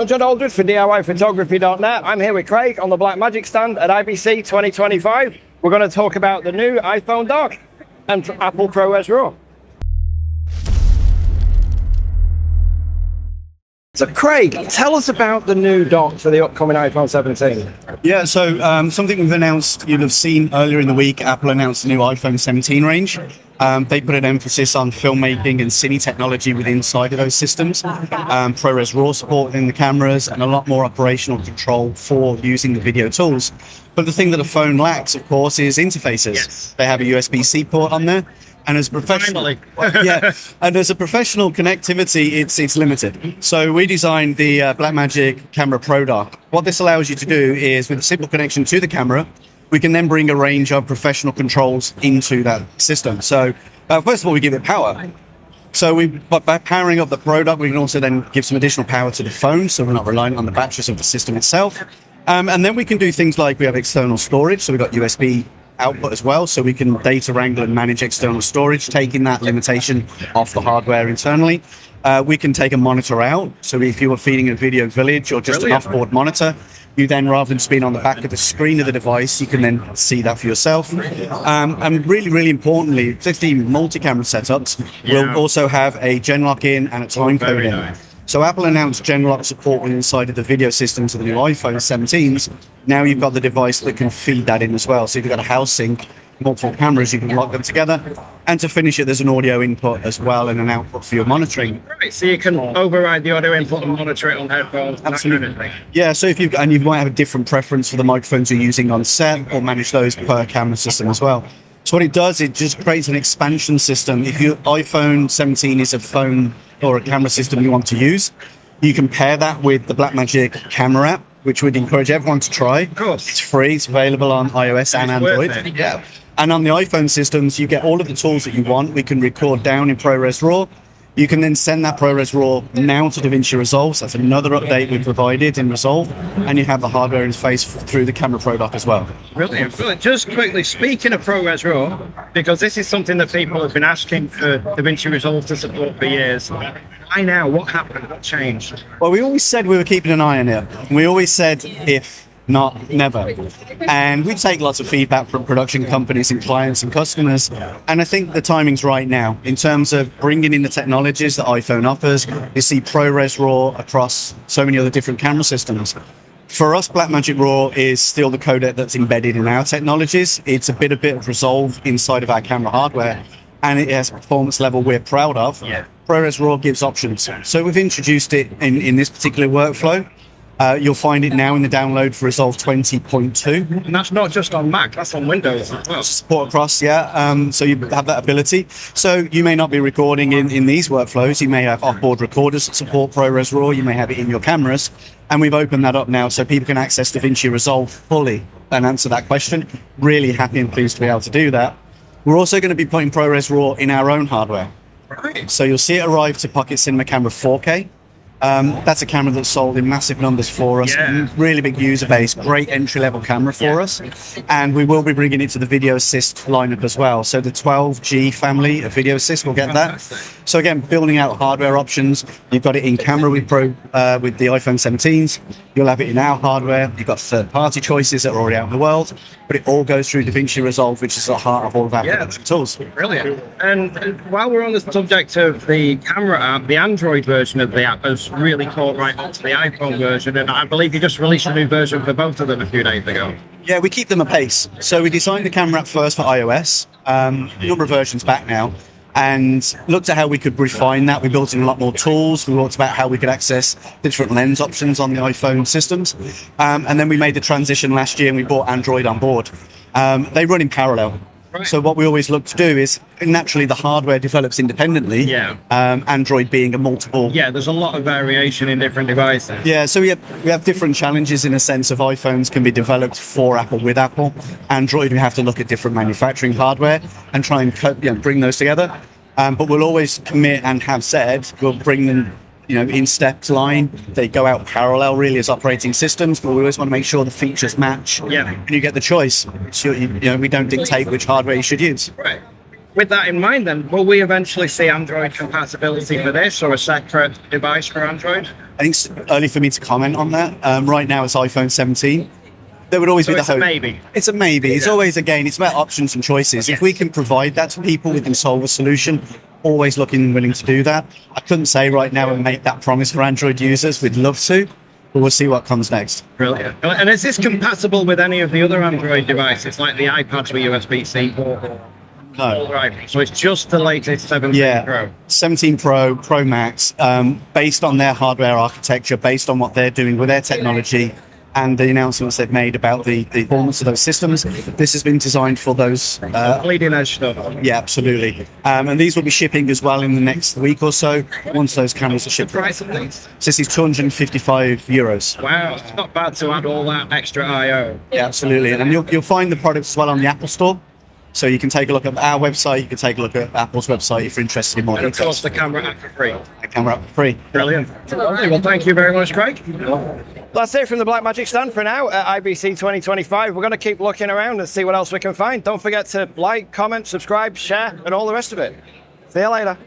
I'm John Aldred for DIYPhotography.net. I'm here with Craig on the Blackmagic stand at IBC 2025. We're going to talk about the new iPhone dock and Apple ProRes RAW. So Craig, tell us about the new dock for the upcoming iPhone 17. Yeah, so something we've announced, you'll have seen earlier in the week, Apple announced the new iPhone 17 range. They put an emphasis on filmmaking and cine technology within inside of those systems, ProRes RAW support within the cameras, and a lot more operational control for using the video tools. But the thing that a phone lacks, of course, is interfaces. Yes. They have a USB-C port on there. And as a professional, and as a professional connectivity, it's limited. So we designed the Blackmagic Camera Pro Dock. What this allows you to do is, with a simple connection to the camera, we can then bring a range of professional controls into that system. So first of all, we give it power. So by powering up the Pro Dock, we can also then give some additional power to the phone, so we're not reliant on the batteries of the system itself. And then we can do things like we have external storage, so we've got USB output as well, so we can data wrangle and manage external storage, taking that limitation off the hardware internally. We can take a monitor out, so if you were feeding a video village or just an off-board monitor, you then, rather than just being on the back of the screen of the device, you can then see that for yourself. And really importantly, 15 multi-camera setups will also have a genlock in and a timecode in. So Apple announced genlock support inside of the video systems of the new iPhone 17s. Now you've got the device that can feed that in as well. So if you've got a house sync, multiple cameras, you can lock them together. And to finish it, there's an audio input as well and an output for your monitoring. Right, so you can override the audio input and monitor it on headphones. Absolutely. Yeah, so if you might have a different preference for the microphones you're using on set, or manage those per camera system as well. So what it does, it just creates an expansion system. If your iPhone 17 is a phone or a camera system you want to use, you can pair that with the Blackmagic camera app, which we'd encourage everyone to try. Of course. It's free, it's available on iOS and Android. Yeah. And on the iPhone systems, you get all of the tools that you want. We can record down in ProRes RAW. You can then send that ProRes RAW now to DaVinci Resolve. So that's another update we provided in Resolve. And you have the hardware interface through the Camera Pro Dock as well. Brilliant, brilliant. Just quickly, speaking of ProRes RAW, because this is something that people have been asking for DaVinci Resolve to support for years. Why now? What happened? What changed? Well, we always said we were keeping an eye on it. We always said if, not never. And we take lots of feedback from production companies and clients and customers. And I think the timing's right now in terms of bringing in the technologies that iPhone offers. You see ProRes RAW across so many other different camera systems. For us, Blackmagic RAW is still the codec that's embedded in our technologies. It's a bit of Resolve inside of our camera hardware, and it has a performance level we're proud of. Yeah. ProRes RAW gives options. So we've introduced it in this particular workflow. You'll find it now in the download for Resolve 20.2. And that's not just on Mac, that's on Windows as well. Support across, yeah. So you have that ability. So you may not be recording in these workflows. You may have off-board recorders that support ProRes RAW. You may have it in your cameras. And we've opened that up now so people can access DaVinci Resolve fully and answer that question. Really happy and pleased to be able to do that. We're also going to be putting ProRes RAW in our own hardware. Right. So you'll see it arrive to Pocket Cinema Camera 4K. That's a camera that's sold in massive numbers for us. Yeah. Really big user base, great entry-level camera for us. And we will be bringing it to the Video Assist lineup as well. So the 12G family of Video Assist will get that. So again, building out hardware options. You've got it in camera with the iPhone 17s. You'll have it in our hardware. You've got third-party choices that are already out in the world. But it all goes through DaVinci Resolve, which is the heart of all of our production tools. Brilliant. And while we're on the subject of the camera app, the Android version of the app has really caught right onto the iPhone version. And I believe you just released a new version for both of them a few days ago. Yeah, we keep them apace. So we designed the camera app first for iOS, a number of versions back now, and looked at how we could refine that. We built in a lot more tools. We talked about how we could access different lens options on the iPhone systems. And then we made the transition last year and we brought Android on board. They run in parallel. Right. So what we always look to do is, naturally the hardware develops independently, Android being a multiple. Yeah, there's a lot of variation in different devices. Yeah, so we have different challenges in a sense of iPhones can be developed for Apple with Apple. Android, we have to look at different manufacturing hardware and try and bring those together. But we'll always commit and have said we'll bring them in steps line. They go out parallel really as operating systems, but we always want to make sure the features match. And you get the choice. So, we don't dictate which hardware you should use. Right. With that in mind then, will we eventually see Android compatibility for this or a separate device for Android? think it's early for me to comment on that. Right now it's iPhone 17. There would always So be the it's a hope. maybe. It's a maybe. It's always, again, it's about options and choices. If we can provide that to people, we can solve a solution. Always looking and willing to do that. I couldn't say right now and make that promise for Android users. We'd love to, but we'll see what comes next. Brilliant. And is this compatible with any of the other Android devices, like the iPads with USB-C port? No. Right. So it's just the latest 17 Yeah, Pro. 17 Pro, Pro Max, based on their hardware architecture, based on what they're doing with their technology, and the announcements they've made about the performance of those systems. This has been designed for those. Bleeding edge stuff. Yeah, absolutely. And these will be shipping as well in the next week or so, once those cameras are shipped. Price of these? So this is €255. Wow, it's not bad to add all that extra I/O. Yeah, absolutely. And you'll find the products as well on the Apple Store. So you can take a look at our website, you can take a look at Apple's website if you're interested in more And of course, details. the camera app for free. The camera app for free. Brilliant. Lovely. Well, thank you very much, Craig. That's it from the Blackmagic stand for now at IBC 2025. We're going to keep looking around and see what else we can find. Don't forget to like, comment, subscribe, share, and all the rest of it. See you later.